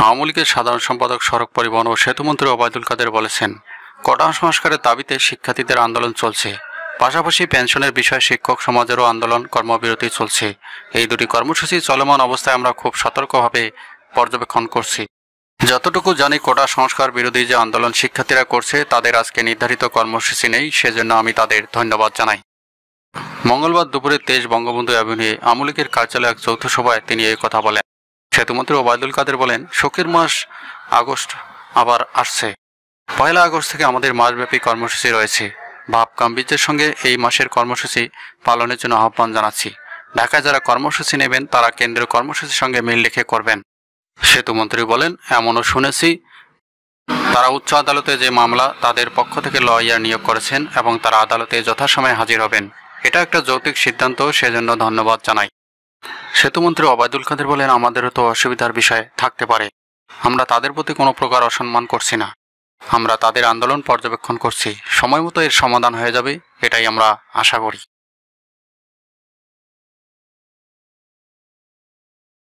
আওয়ামী লীগের সাধারণ সম্পাদক সড়ক পরিবহন ও সেতুমন্ত্রী ওবায়দুল কাদের বলেছেন, কোটা সংস্কারের দাবিতে শিক্ষার্থীদের আন্দোলন চলছে। পাশাপাশি পেনশনের বিষয়ে শিক্ষক সমাজেরও আন্দোলন কর্মবিরতি চলছে। এই দুটি কর্মসূচি চলমান অবস্থায় আমরা খুব সতর্কভাবে পর্যবেক্ষণ করছি। যতটুকু জানি, কোটা সংস্কার বিরোধী যে আন্দোলন শিক্ষার্থীরা করছে তাদের আজকে নির্ধারিত কর্মসূচি নেই, সেজন্য আমি তাদের ধন্যবাদ জানাই। মঙ্গলবার দুপুরে 23 বঙ্গবন্ধু অ্যাভিনিউয়ে আওয়ামী লীগের কার্যালয়ে এক যৌথ সভায় তিনি এই কথা বলেন। সেতুমন্ত্রী ওবায়দুল কাদের বলেন, শোকের মাস আগস্ট আবার আসছে। 1 আগস্ট থেকে আমাদের মাসব্যাপী কর্মসূচি রয়েছে। ভাব গাম্ভীর্যের সঙ্গে এই মাসের কর্মসূচি পালনের জন্য আহ্বান জানাচ্ছি। ঢাকায় যারা কর্মসূচি নেবেন তারা কেন্দ্রীয় কর্মসূচির সঙ্গে মিল রেখে করবেন। সেতুমন্ত্রী বলেন, এমনও শুনেছি তারা উচ্চ আদালতে যে মামলা তাদের পক্ষ থেকে লয়ার নিয়োগ করেছেন এবং তারা আদালতে যথাসময়ে হাজির হবেন। এটা একটা যৌক্তিক সিদ্ধান্ত, সেজন্য ধন্যবাদ জানাই। সেতুমন্ত্রী ওবায়দুল কাদের বলেন, আমাদেরও তো অসুবিধার বিষয় থাকতে পারে। আমরা তাদের প্রতি কোনো প্রকার অসম্মান করছি না। আমরা তাদের আন্দোলন পর্যবেক্ষণ করছি। সময় মতো এর সমাধান হয়ে যাবে, এটাই আমরা আশা করি।